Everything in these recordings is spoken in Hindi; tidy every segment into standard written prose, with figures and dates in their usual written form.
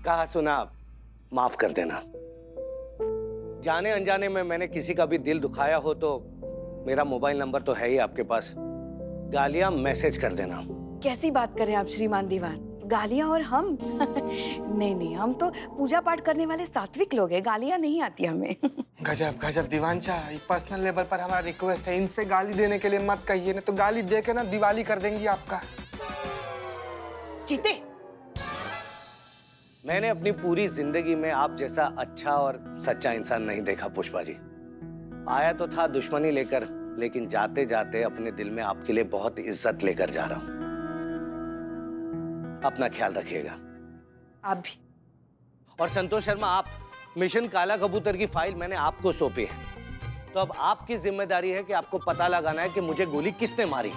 कहा सुना माफ कर देना। जाने अनजाने में मैंने किसी का भी दिल दुखाया हो तो मेरा मोबाइल नंबर तो है ही आपके पास, गालियां मैसेज कर देना। कैसी बात कर रहे हैं आप श्रीमान दीवान? गालियां और हम? नहीं नहीं, हम तो पूजा पाठ करने वाले सात्विक लोग हैं, गालियां नहीं आती हमें। गजब गजब दीवान शाह, पर्सनल लेवल पर हमारा रिक्वेस्ट है, इनसे गाली देने के लिए मत कहिए, ना तो गाली दे के ना दिवाली कर देंगी आपका। जीते, मैंने अपनी पूरी जिंदगी में आप जैसा अच्छा और सच्चा इंसान नहीं देखा पुष्पा जी। आया तो था दुश्मनी लेकर, लेकिन जाते जाते अपने दिल में आपके लिए बहुत इज्जत लेकर जा रहा हूं। अपना ख्याल रखिएगा। आप भी। और संतोष शर्मा, आप मिशन काला कबूतर की फाइल मैंने आपको सौंपी है, तो अब आपकी जिम्मेदारी है कि आपको पता लगाना है कि मुझे गोली किसने मारी।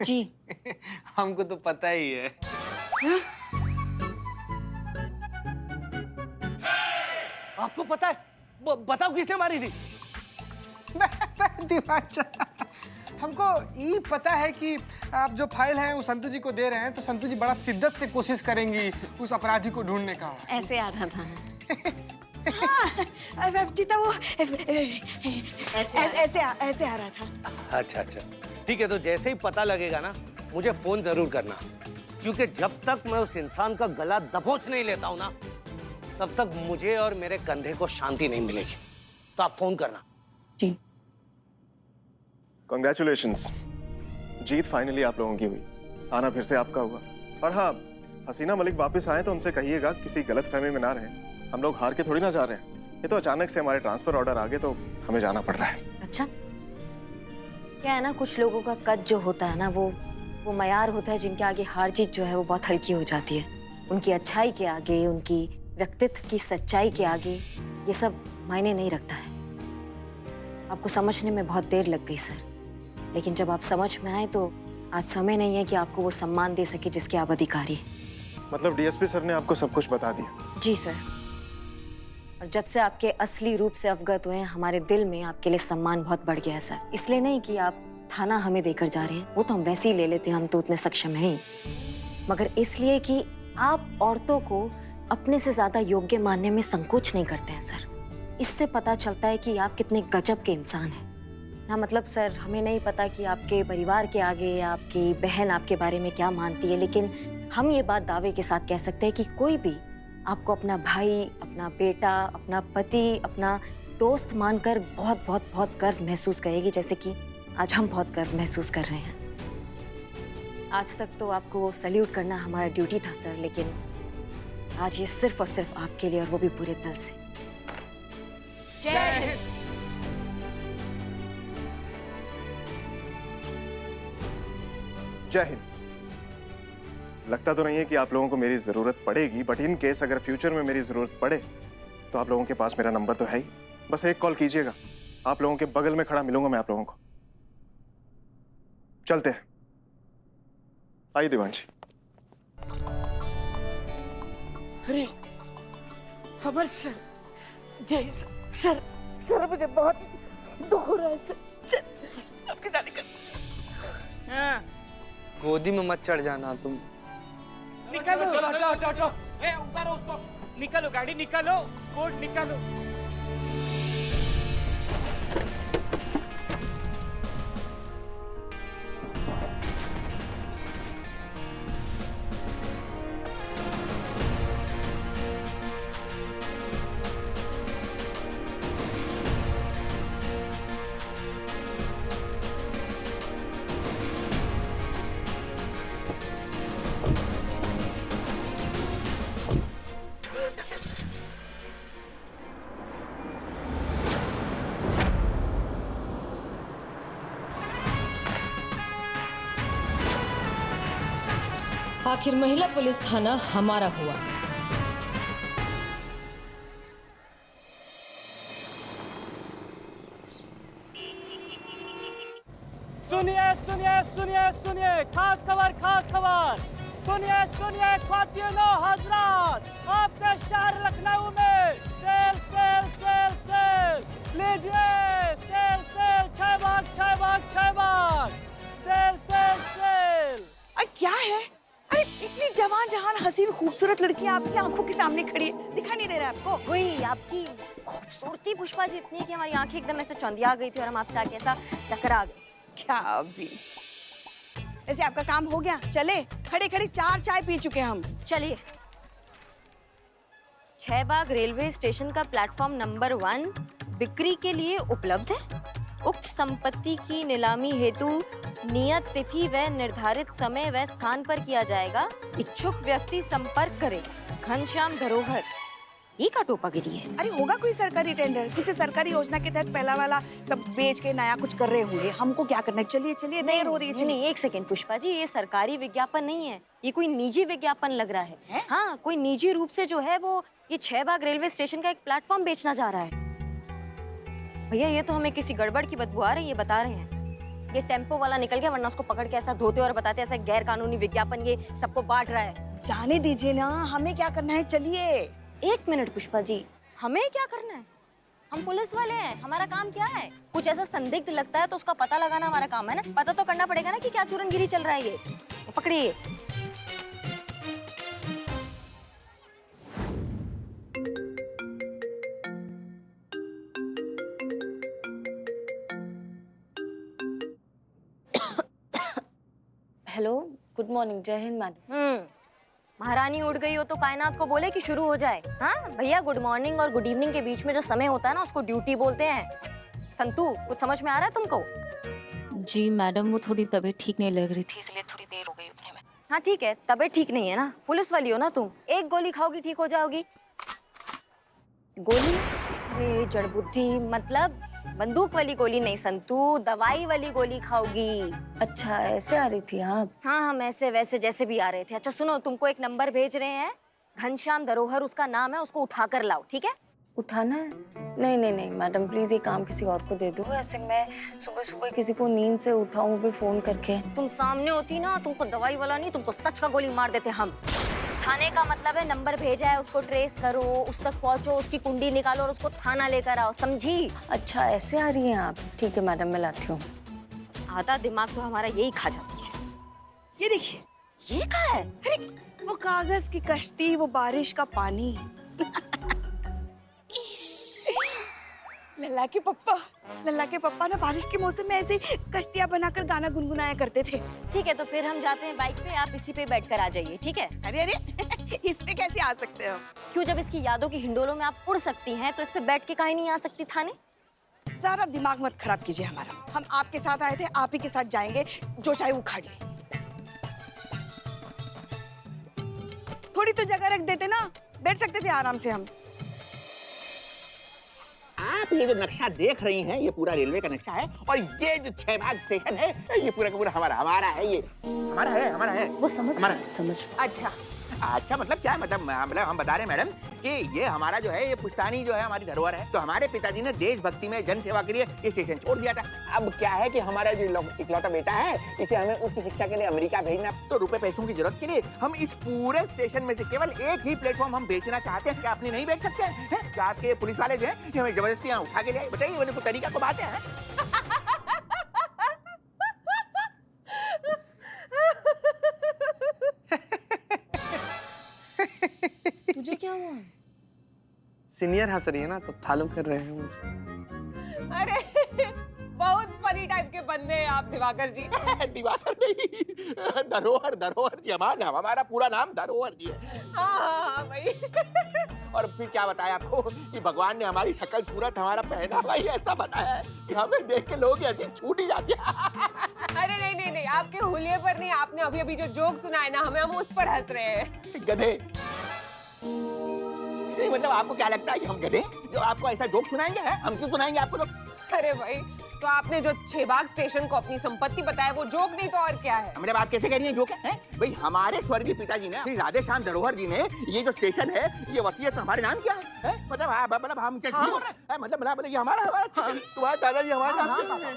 जी। हमको तो पता ही है। आपको पता है? बताओ किसने मारी थी? दीवान शाह, हमको ये पता है कि आप जो फाइल है वो संतू जी को दे रहे हैं, तो संतू जी बड़ा शिद्दत से कोशिश करेंगी उस अपराधी को ढूंढने का। ऐसे आ रहा था। हाँ, जीता वो ऐसे आ रहा था। अच्छा अच्छा, ठीक है। तो जैसे ही पता लगेगा ना, मुझे फोन जरूर करना, क्योंकि जब तक मैं उस इंसान का गला दबोच नहीं लेता हूं ना, तब तक मुझे और मेरे कंधे को शांति नहीं मिलेगी। तो आप फोन करना। जी। Congratulations, जीत फाइनली आप लोगों की हुई, आना फिर से आपका हुआ। और हाँ, हसीना मलिक वापस आए तो उनसे कहिएगा किसी गलतफहमी में ना रहें, हम लोग हार के थोड़ी ना जा रहे हैं। ये तो अचानक से हमारे ट्रांसफर ऑर्डर आ गए तो हमें जाना पड़ रहा है। अच्छा, क्या है ना, कुछ लोगों का कद जो होता है ना, वो मयार होता है जिनके आगे हार जीत जो है वो बहुत हल्की हो जाती है। उनकी अच्छाई के आगे, उनकी व्यक्तित्व की सच्चाई के आगे ये सब मायने नहीं रखता है। आपको समझने में बहुत देर लग गई सर, लेकिन जब आप समझ में आए तो आज समय नहीं है कि आपको वो सम्मान दे सके जिसके आप अधिकारी हैं। मतलब डीएसपी सर ने आपको सब कुछ बता दिया? जी सर, और जब से आपके असली रूप से अवगत हुए हैं, हमारे दिल में आपके लिए सम्मान बहुत बढ़ गया है सर। इसलिए नहीं कि आप थाना हमें देकर जा रहे हैं, वो तो हम वैसे ही ले लेते हैं, हम तो उतने सक्षम हैं ही, मगर इसलिए कि आप औरतों को अपने से ज्यादा योग्य मानने में संकोच नहीं करते हैं सर। इससे पता चलता है कि आप कितने गजब के इंसान हैं। हाँ मतलब सर, हमें नहीं पता कि आपके परिवार के आगे आपकी बहन आपके बारे में क्या मानती है, लेकिन हम ये बात दावे के साथ कह सकते हैं कि कोई भी आपको अपना भाई, अपना बेटा, अपना पति, अपना दोस्त मानकर बहुत बहुत बहुत गर्व महसूस करेगी, जैसे कि आज हम बहुत गर्व महसूस कर रहे हैं। आज तक तो आपको सैल्यूट करना हमारा ड्यूटी था सर, लेकिन आज ये सिर्फ और सिर्फ आपके लिए, और वो भी पूरे दिल से। जय हिंद। जय हिंद। लगता तो नहीं है कि आप लोगों को मेरी जरूरत पड़ेगी, बट इन केस अगर फ्यूचर में मेरी जरूरत पड़े तो आप लोगों के पास मेरा नंबर तो है ही, बस एक कॉल कीजिएगा, आप लोगों के बगल में खड़ा मिलूंगा मैं आप लोगों को। चलते हैं, आइए दीवान जी। अरे अमर सर, जय सर, सर मुझे बहुत दुख हो रहा है सर, आपकी दादी का। हाँ। गोदी में मत चढ़ जाना तुम। निकालो, हटो, उतारो उसको, निकालो गाड़ी, निकालो कोड, निकालो। आखिर महिला पुलिस थाना हमारा हुआ। सुनिए सुनिए सुनिए सुनिए, खास खबर, खास खबर। सुनिए सुनिए ख्वातीनो हजरात, आपके शहर लखनऊ में सेल सेल सेल सेल लीजिए, सेल सेल 6 भाग 6 भाग 6 भाग, सेल सेल सेल। क्या है? अरे इतनी जवान जहान हसीन खूबसूरत लड़की लड़की आपकी आंखों के सामने खड़ी है, दिखाई नहीं दे रहा आपको? वही आपकी खूबसूरती पुष्पा जी इतनी है कि हमारी आंखें एकदम ऐसे चौंधिया गई थी और हम आपसे आके ऐसा टकरा गए। क्या अभी ऐसे आपका काम हो गया? चले, खड़े खड़े 4 चाय पी चुके हम। चलिए। 6 बाग रेलवे स्टेशन का प्लेटफॉर्म नंबर 1 बिक्री के लिए उपलब्ध है। उक्त संपत्ति की नीलामी हेतु नियत तिथि व निर्धारित समय व स्थान पर किया जाएगा। इच्छुक व्यक्ति संपर्क करे। घनश्याम धरोहर। ये का टोपागिरी है। अरे होगा कोई सरकारी टेंडर, किसी सरकारी योजना के तहत पहला वाला सब बेच के नया कुछ कर रहे होंगे। हमको क्या करना है? चलिए चलिए, देर हो रही है। नहीं, एक सेकेंड पुष्पा जी, ये सरकारी विज्ञापन नहीं है, ये कोई निजी विज्ञापन लग रहा है। हाँ, कोई निजी रूप से जो है वो ये 6 बाग रेलवे स्टेशन का एक प्लेटफॉर्म बेचना चाह रहा है। भैया ये तो हमें किसी गड़बड़ की बदबू आ रही है, ये बता रहे हैं। ये टेम्पो वाला निकल गया, वरना उसको पकड़ के ऐसा धोते और बताते ऐसा गैर कानूनी विज्ञापन ये सबको बांट रहा है। जाने दीजिए ना, हमें क्या करना है? चलिए। 1 मिनट पुष्पा जी, हमें क्या करना है? हम पुलिस वाले हैं, हमारा काम क्या है? कुछ ऐसा संदिग्ध लगता है तो उसका पता लगाना हमारा काम है ना। पता तो करना पड़ेगा ना कि क्या चूरनगिरी चल रहा है। ये पकड़िए। Hello, good morning. जय हिंद मैडम। महारानी उड़ गई हो तो कायनात को बोले कि शुरू हो जाए। हाँ भैया, गुड मॉर्निंग और गुड इवनिंग के बीच में जो समय होता है ना, उसको ड्यूटी बोलते हैं। संतू, कुछ समझ में आ रहा है तुमको? जी मैडम, वो थोड़ी तबीयत ठीक नहीं लग रही थी, इसलिए थोड़ी देर हो गई उठने में। हाँ ठीक है, तबीयत ठीक नहीं है ना, पुलिस वाली हो ना तुम। 1 गोली खाओगी ठीक हो जाओगी। गोली? अरे जड़ बुद्धि, मतलब बंदूक वाली गोली नहीं संतू, दवाई वाली गोली खाओगी। अच्छा, ऐसे आ रही थी आप? हाँ, हम ऐसे वैसे जैसे भी आ रहे थे। अच्छा सुनो, तुमको एक नंबर भेज रहे हैं, घनश्याम धरोहर उसका नाम है, उसको उठा कर लाओ, ठीक है? उठाना है? नहीं नहीं नहीं मैडम, प्लीज ये काम किसी और को दे दो। ऐसे मैं सुबह सुबह किसी को नींद से उठाऊं भी फोन करके। तुम सामने होती ना, तुमको दवाई वाला नहीं, तुमको सच का गोली मार देते हम। थाने का मतलब है नंबर भेजा है, उसको ट्रेस करो, उस तक पहुंचो, उसकी कुंडी निकालो और उसको थाना लेकर आओ, समझी? अच्छा, ऐसे आ रही हैं आप? ठीक है मैडम, मैं लाती हूँ। आधा दिमाग तो हमारा यही खा जाती है। ये देखिए, ये क्या है? अरे वो कागज की कश्ती, वो बारिश का पानी। लल्ला के पप्पा ना बारिश के मौसम में ऐसे कश्तियां बनाकर गाना गुनगुनाया करते थे। ठीक है, तो फिर हम जाते हैं बाइक पे, आप इसी पे बैठकर आ जाइए, ठीक है? अरे अरे इस पे कैसे आ सकते हो? क्यों, जब इसकी यादों की हिंडोलों में आप उड़ सकती हैं तो इस पे बैठ के काहे नहीं आ सकती थाने? ज़रा दिमाग मत खराब कीजिए हमारा। हम आपके साथ आए थे, आप ही के साथ जाएंगे, जो चाहे वो उखाड़ ले। थोड़ी तो जगह रख देते ना, बैठ सकते थे आराम से हम। आप ये जो नक्शा देख रही हैं, ये पूरा रेलवे का नक्शा है, और ये जो 6 बाग स्टेशन है, ये पूरा का पूरा हमारा है। ये हमारा है। वो समझ। अच्छा, मतलब क्या है? मतलब हम बता रहे हैं मैडम कि ये हमारा जो है, ये पुश्तैनी जो है हमारी धरोहर है। तो हमारे पिताजी ने देशभक्ति में जन सेवा के लिए ये स्टेशन छोड़ दिया था। अब क्या है कि हमारा जो इकलौता बेटा है, इसे हमें उच्च शिक्षा के लिए अमेरिका भेजना, तो रुपए पैसों की जरूरत के लिए हम इस पूरे स्टेशन में से केवल एक ही प्लेटफॉर्म हम बेचना चाहते हैं। क्या आपने नहीं बेच सकते हैं? क्या आपके पुलिस वाले जो है हमें जबरदस्ती यहाँ उठा के ले आए? बताइए, मुझे कोई तरीका को बात है? तुझे क्या हुआ? सीनियर हंस रही है ना, तो फॉलो कर रहे हैं। अरे बहुत फनी टाइप के बंदे हैं आप दिवाकर जी। दिवाकर नहीं, धरोहर जी। हमारा पूरा नाम धरोहर जी है। हाँ भाई। और फिर क्या बताया आपको कि भगवान ने हमारी शक्ल सूरत, हमारा पहनावा ही ऐसा बनाया है कि हमें देख के लोग ऐसे छूट ही जाते हैं। अरे नहीं, आपके हुलिये पर नहीं, आपने अभी जो जोक सुनाए ना हमें, हम उस पर हंस रहे हैं। गधे। नहीं, मतलब आपको क्या लगता है कि हम गधे जो आपको ऐसा जोक सुनाएंगे? हैं? हम क्यों सुनाएंगे आपको लोग? अरे भाई, तो आपने जो 6 बाग स्टेशन को अपनी संपत्ति बताया, वो जोक नहीं तो और क्या है? हमने बात कैसे करी है जोक है? भाई हमारे स्वर्गीय पिताजी ने, श्री राधेश्याम धरोहर जी ने, ये जो स्टेशन है, ये वसीयत हमारे नाम किया है? मतलब हम क्या बोल रहे हैं? मतलब ये हमारा तुम्हारे दादाजी हमारे नाम,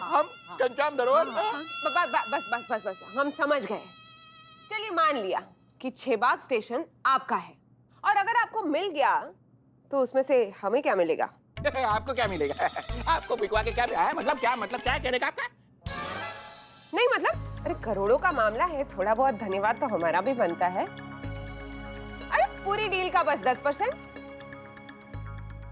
हम घनश्याम धरोहर। बस, हम समझ गए। चलिए मान लिया कि 6 बाग स्टेशन आपका है, और अगर आपको मिल गया तो उसमें से हमें क्या मिलेगा? आपको क्या मिलेगा? आपको बिकवा के क्या है? मतलब क्या कहने का आपका? नहीं मतलब, अरे करोड़ों का मामला है, थोड़ा बहुत धन्यवाद तो हमारा भी बनता है। अरे पूरी डील का बस 10%।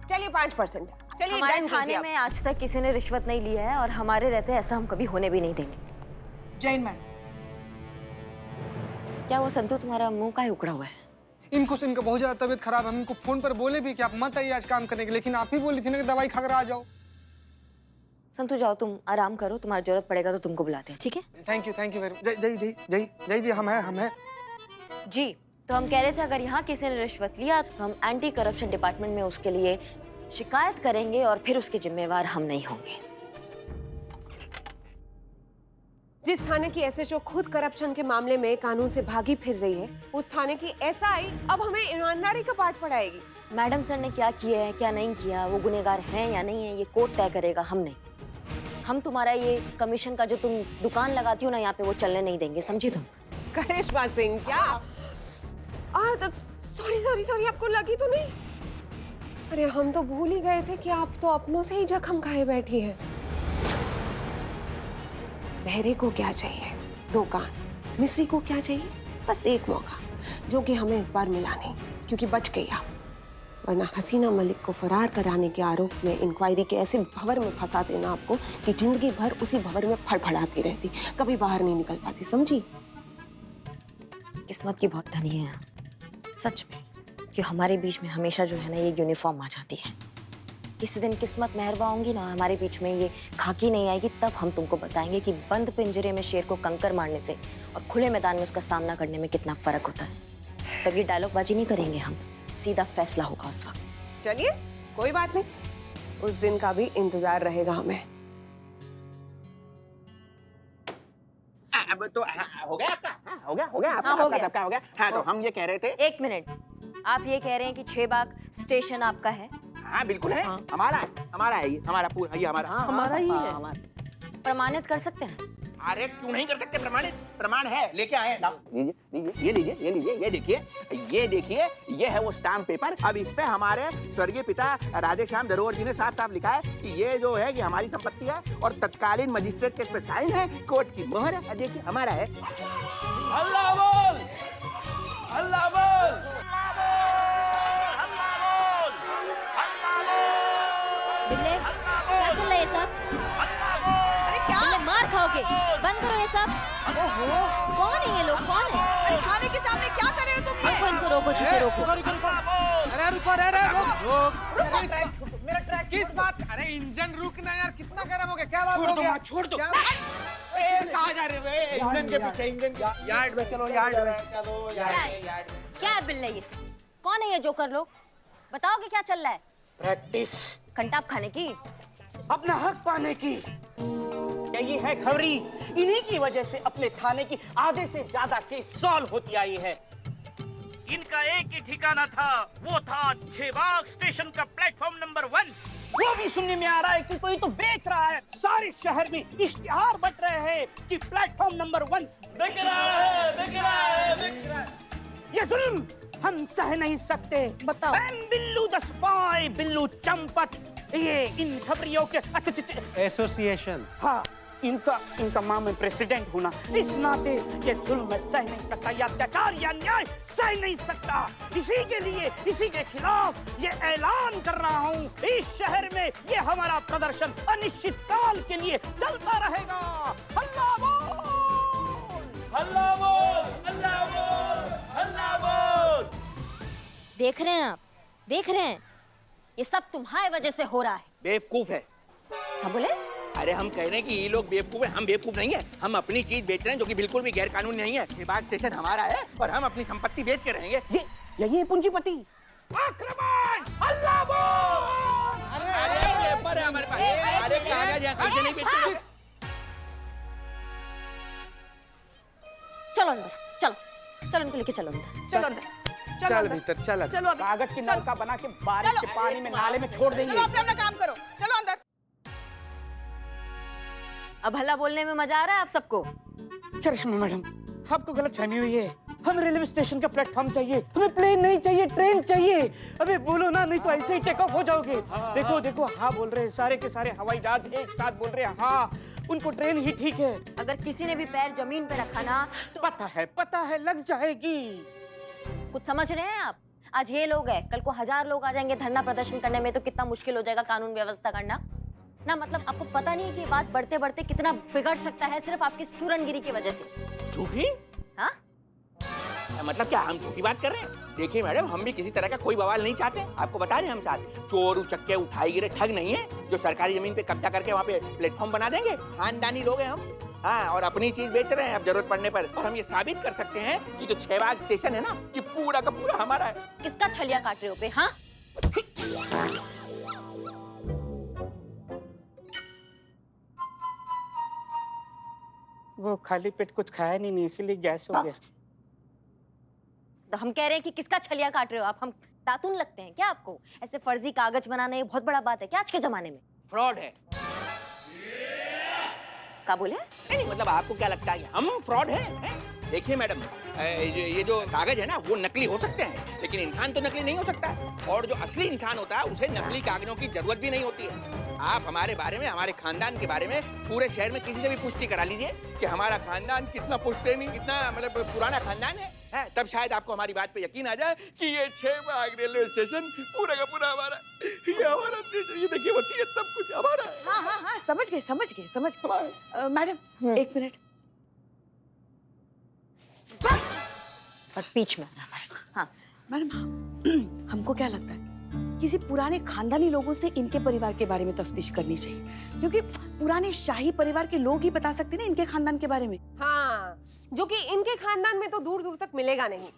चलिए 5%। चलिए हमारे डन थाने कीजिए में आज तक किसी ने रिश्वत नहीं लिया है और हमारे रहते ऐसा हम कभी होने भी नहीं देंगे। जैन मैडम, क्या वो संतू तुम्हारा मुंह काहे उकड़ा हुआ है? इनको इनका बहुत ज्यादा तबीयत खराब है। हम इनको फोन पर बोले भी कि आप मत आइए आज काम करने के, लेकिन आप ही बोली थी ना कि दवाई खाकर आ जाओ। संतू जाओ, तुम आराम करो, तुम्हारी जरूरत पड़ेगा तो तुमको बुलाते हैं, ठीक है? Thank you very much. जय जी, हम हैं। जी, तो हम कह रहे थे अगर यहाँ किसी ने रिश्वत लिया तो हम एंटी करप्शन डिपार्टमेंट में उसके लिए शिकायत करेंगे और फिर उसके जिम्मेवार हम नहीं होंगे। जिस थाने की एसएचओ खुद करप्शन के मामले में कानून से भागी फिर रही है, उस थाने की एसआई अब हमें ईमानदारी का पाठ पढ़ाएगी। मैडम सर ने क्या किया है क्या नहीं किया, वो गुनहगार हैं या नहीं है, ये कोर्ट तय करेगा, हम नहीं। हम तुम्हारा ये कमीशन का जो तुम दुकान लगाती हो ना यहाँ पे, वो चलने नहीं देंगे, समझी तुम? करिश्मा सिंह, क्या सॉरी, आपको लगी तो नहीं? अरे हम तो भूल ही गए थे कि आप तो अपनों से ही जख्म खाए बैठी हैं। बहरे को क्या चाहिए? 2 कान। मिस्री को क्या चाहिए? बस एक मौका, जो कि हमें इस बार मिला नहीं, क्योंकि बच गई आप। वरना हसीना मलिक को फरार कराने के आरोप में इंक्वायरी के ऐसे भंवर में फंसा देना आपको कि जिंदगी भर उसी भंवर में फड़फड़ाती रहती, कभी बाहर नहीं निकल पाती, समझी? किस्मत की बहुत धनी है सच में, कि हमारे बीच में हमेशा जो है ना ये यूनिफॉर्म आ जाती है। किसी दिन किस्मत मेहरबा होंगी ना, हमारे बीच में ये खाकी नहीं आएगी, तब हम तुमको बताएंगे कि बंद पिंजरे में शेर को कंकर मारने से और खुले मैदान में उसका सामना करने में कितना फर्क होता है। तब ये डायलॉगबाजी नहीं करेंगे हम, सीधा फैसला होगा उस वक्त। चलिए कोई बात नहीं, उस दिन का भी इंतजार रहेगा हमें। अब तो हो गया आपका? हो गया आपका? हाँ, हो गया। सबका हो गया। हाँ, तो हम ये कह रहे थे। 1 मिनट, आप ये कह रहे हैं कि 6 बाग स्टेशन आपका है? हाँ बिल्कुल है, हमारा है ये, हमारा पूरा ये हमारा ही है। प्रमाणित कर सकते हैं? अरे क्यों नहीं कर सकते? प्रमाण है, लेके आए हैं। ये देखिए, ये है वो स्टाम्प पेपर। अब इस पे हमारे स्वर्गीय पिता राधेश्याम धरोहर जी ने साफ लिखा है कि ये जो है कि हमारी संपत्ति है और तत्कालीन मजिस्ट्रेट के इस पे साइन है, कोर्ट की मोहर है। देखिए हमारा है। अल्लाह बोल, अल्लाह बोल, बिल्ले, क्या चल रहा है सब? अरे क्या? बिल्ले मार खाओगे, बंद करो ये सब। कौन है ये लोग, कौन है? अरे थाने के सामने क्या कर रहे हो तुम ये? इनको रोको, चुके रोको। अरे रुको, किस बात? अरे इंजन रुकना यार, कितना गर्म हो गया, क्या बात हो गया? छोड़ दो। कहाँ जा रहे हो? इंजन के पीछे, इंजन के यार्ड में चलो, यार्ड में। क्या है बिल्ले ये सब? कौन है ये जोकर लोग? बताओगे क्या चल रहा है? प्रैक्टिस कंटाप खाने की, अपना हक पाने की। यही है खबरी, इन्हीं की वजह से अपने थाने की आधे से ज्यादा केस सॉल्व होती आई है। इनका एक ही ठिकाना था, वो था 6 बाग स्टेशन का प्लेटफॉर्म नंबर 1। वो भी सुनने में आ रहा है कि कोई तो बेच रहा है। सारे शहर में इश्तिहार बट रहे हैं कि प्लेटफॉर्म नंबर 1 बिक रहा है। ये जुल्म हम सह नहीं सकते। बताओ। बिल्लू द स्पाई, बिल्लू चंपट, ये इन खबरियों के एसोसिएशन। हाँ, इनका मां में प्रेसिडेंट होना, इस नाते ये जुल्म मैं सह नहीं सकता, या अत्याचार या न्याय सह नहीं सकता। इसी के लिए, इसी के खिलाफ ये ऐलान कर रहा हूँ, इस शहर में ये हमारा प्रदर्शन अनिश्चित काल के लिए चलता रहेगा। अल्लाह बोल, अल्लाह बोल, अल्लाह बोल, अल्लाह बोल। देख रहे हैं आप, देख रहे हैं, ये सब तुम्हारी वजह से हो रहा है। बेवकूफ है। हाँ बोले? अरे हम कह रहे हैं कि ये लोग बेवकूफ हैं, हम बेवकूफ नहीं है। हम अपनी चीज बेच रहे हैं जो कि बिल्कुल भी गैर कानूनी नहीं है। ये बाग स्टेशन हमारा है और हम अपनी संपत्ति बेच के रहेंगे। यही है पूंजीपति। आक्रमण! अल्लाह बोल! अरे ये पर है हमारे पास। अरे कागज यहाँ कैसे नहीं बेचते? चलो अंदर, चलो इनको लेके चलो अंदर। चलो अंदर, चल भीतर, चल। चलो अभी, कागज की नलका बना के बारिश के पानी में नाले में छोड़ देंगे। चलो अपना काम करो, चलो अंदर। अब हल्ला बोलने में मजा आ रहा है आप सबको? करिश्मा मैडम, आपको गलत फहमी हुई है। हमें रेलवे स्टेशन का प्लेटफॉर्म चाहिए, हमें प्लेन नहीं चाहिए, ट्रेन चाहिए। अबे बोलो ना, नहीं तो ऐसे ही टेक ऑफ हो जाओगे। देखो हाँ बोल रहे हैं, सारे के सारे हवाई जहाज एक साथ बोल रहे हैं हाँ। उनको ट्रेन ही ठीक है। अगर किसी ने भी पैर जमीन पे रखा ना, पता है लग जाएगी। कुछ समझ रहे हैं आप? आज ये लोग हैं, कल को 1000 लोग आ जाएंगे धरना प्रदर्शन करने में, तो कितना मुश्किल हो जाएगा कानून व्यवस्था करना ना। मतलब आपको पता नहीं है कि ये बात बढ़ते बढ़ते कितना बिगड़ सकता है सिर्फ आपकी इस चूरनगिरी की वजह से। झूठी? हाँ? मतलब क्या हम झूठी बात कर रहे हैं? देखिए मैडम, हम भी किसी तरह का कोई बवाल नहीं चाहते। आपको बता रहे हैं हम चाहते चोर उचक्के उठाई गिरे ठग नहीं है जो सरकारी जमीन पे कब्जा करके वहाँ पे प्लेटफॉर्म बना देंगे। खानदानी लोग हैं हम। हाँ, और अपनी चीज बेच रहे हैं अब जरूरत पड़ने पर। और हम ये साबित कर सकते हैं कि जो 6 बाग स्टेशन है ना, कि पूरा का पूरा हमारा है। किसका छलिया काट रहे हो पे? हाँ, वो खाली पेट कुछ खाया नहीं इसीलिए गैस हो गया। तो हम कह रहे हैं कि किसका छलिया काट रहे हो आप? हम दातून लगते हैं क्या आपको? ऐसे फर्जी कागज बनाना ये बहुत बड़ा बात है क्या आज के जमाने में? फ्रॉड है। क्या बोले? नहीं, मतलब आपको क्या लगता है हम फ्रॉड हैं? देखिए मैडम, ये जो कागज है ना वो नकली हो सकते हैं, लेकिन इंसान तो नकली नहीं हो सकता। और जो असली इंसान होता है उसे नकली कागजों की जरूरत भी नहीं होती है। आप हमारे बारे में, हमारे खानदान के बारे में पूरे शहर में किसी से भी पुष्टि करा लीजिए कि हमारा खानदान कितना पुश्तैनी, कितना मतलब पुराना खानदान है, तब शायद आपको हमारी बात पे यकीन आ जाए कि ये 6 बाग रेलवे स्टेशन पूरा का पूरा हमारा, ये हमारा, ये देखिए वसीयत सब कुछ हमारा है। हाँ हाँ हाँ, समझ गए। Madam 1 minute. और बीच में हाँ मैडम, हमको क्या लगता है किसी पुराने खानदानी लोगों से इनके परिवार के बारे में तफ्तीश करनी चाहिए, क्योंकि पुराने शाही परिवार के लोग ही बता सकते हैं ना इनके खानदान के बारे में। हाँ, जो कि इनके खानदान में तो दूर दूर तक मिलेगा नहीं।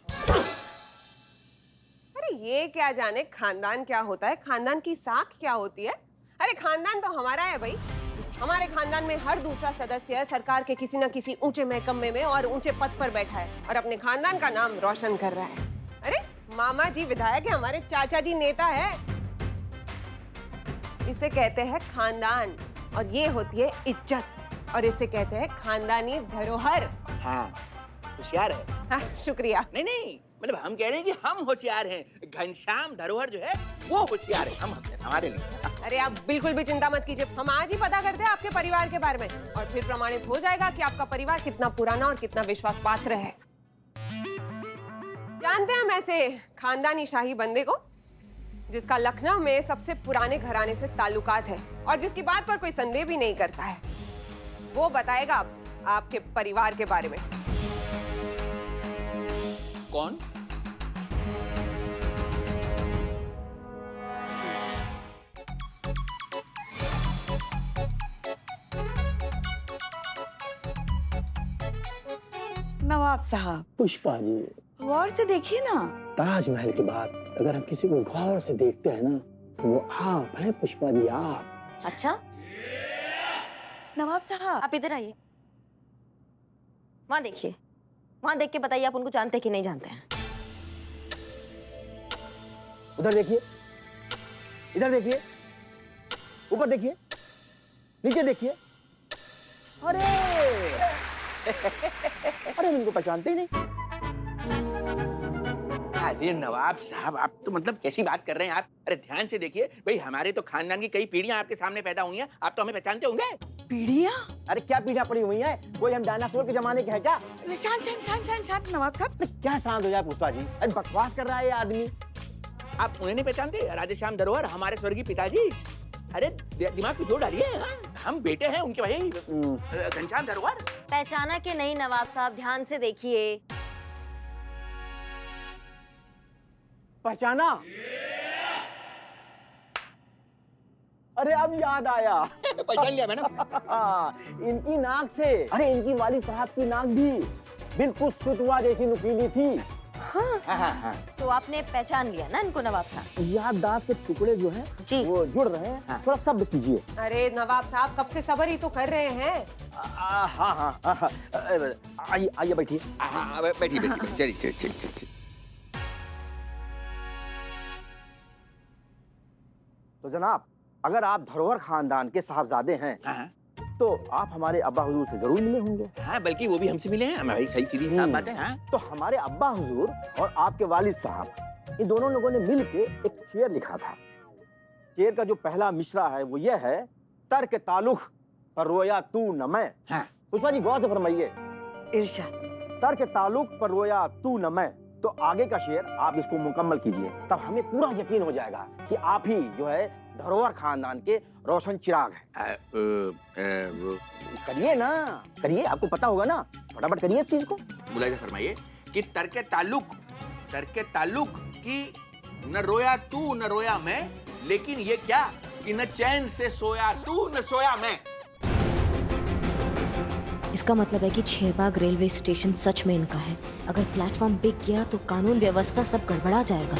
अरे ये क्या जाने खानदान क्या होता है, खानदान की साख क्या होती है। अरे खानदान तो हमारा है भाई। हमारे खानदान में हर दूसरा सदस्य सरकार के किसी न किसी ऊंचे महकमे में और ऊंचे पद पर बैठा है और अपने खानदान का नाम रोशन कर रहा है। अरे मामा जी विधायक है, हमारे चाचा जी नेता है। इसे कहते हैं खानदान और ये होती है इज्जत और इसे कहते हैं खानदानी धरोहर। हाँ, होशियार है। हाँ, शुक्रिया। नहीं, मतलब हम कह रहे हैं कि हम होशियार हैं। घनश्याम धरोहर जो है वो होशियार है, हम हमारे लिए। अरे आप बिल्कुल भी चिंता मत कीजिए, हम आज ही पता करते हैं आपके परिवार के बारे में और फिर प्रमाणित हो जाएगा कि आपका परिवार कितना पुराना और कितना विश्वास पात्र है। जानते हैं हम ऐसे खानदानी शाही बंदे को जिसका लखनऊ में सबसे पुराने घराने से ताल्लुकात है और जिसकी बात पर कोई संदेह भी नहीं करता है। वो बताएगा आपके परिवार के बारे में। कौन? नवाब साहब। पुष्पा जी, गौर से देखिए ना। ताजमहल के बाद अगर हम किसी को गौर से देखते हैं ना तो वो आप हैं पुष्पा जी, आप। अच्छा नवाब साहब, आप इधर आइए, वहां देखिए, वहां देख के बताइए आप उनको जानते कि नहीं जानते हैं। उधर देखिए, इधर देखिए, ऊपर देखिए, नीचे देखिए। अरे अरे इनको पहचानते ही नहीं। अरे नवाब साहब, आप तो मतलब कैसी बात कर रहे हैं आप? अरे ध्यान से देखिए भाई, हमारे तो खानदान की कई पीढ़ियां आपके सामने पैदा हुई हैं, आप तो हमें पहचानते होंगे। पीढ़ियां? अरे क्या पीढ़ियां पड़ी हुई हैं? कोई हम डायनासोर के जमाने के हैं क्या? शांत नवाब साहब। क्या शांत हो जाए पुष्पा जी? अरे बकवास कर रहा है ये आदमी। आप उन्हें नहीं पहचानते? राधेश्याम धरोहर, हमारे स्वर्गीय पिताजी। अरे दिमाग पे जोर डालिए, हम बेटे हैं उनके भाई, घनश्याम धरोहर। पहचाना कि नहीं नवाब साहब? ध्यान से देखिए। पहचाना? अरे अब याद आया। पहचान लिया मैडम। इनकी नाक से, अरे इनकी वाली साहब की नाक भी बिल्कुल सुतवा जैसी नुकीली थी। हाँ। तो आपने पहचान लिया ना इनको नवाब साहब? याददाश्त के टुकड़े जो हैं जी वो जुड़ रहे हैं, थोड़ा सब्र कीजिए। अरे नवाब साहब कब से सब्र ही तो कर रहे हैं। हाँ, आइए बैठिए। हाँ बैठिए, चलिए। तो जनाब, अगर आप धरोहर खानदान के साहबजादे हैं तो आप हमारे अब्बा हुजूर से जरूर मिले होंगे। हाँ, बल्कि वो भी हमसे मिले हैं, हमारी सही सीधी साफ बात है। हाँ, तो हमारे अब्बा हुजूर और आपके वालिद साहब, इन दोनों लोगों ने मिलके एक शेर लिखा था। शेर का जो पहला मिसरा है वो ये है, तर्क ताल्लुक पर रोया तू न मैं। पुष्पा जी गौर से फरमाइए। इरशाद। तर्क ताल्लुक पर रोया तू न मैं, तो आगे का शेयर आप इसको मुकम्मल कीजिए, तब हमें पूरा यकीन हो जाएगा कि आप ही जो है धरोहर खानदान के रोशन चिराग हैं। करिए ना, करिए, आपको पता होगा ना, फटाफट करिए इस चीज को। मुलाहिजा फरमाइए कि तर्के ताल्लुक की न रोया तू न रोया मैं, लेकिन ये क्या कि न चैन से सोया तू न सोया मैं। इसका मतलब है कि 6 बाग रेलवे स्टेशन सच में इनका है। अगर प्लेटफॉर्म बिक गया तो कानून व्यवस्था सब गड़बड़ा जाएगा।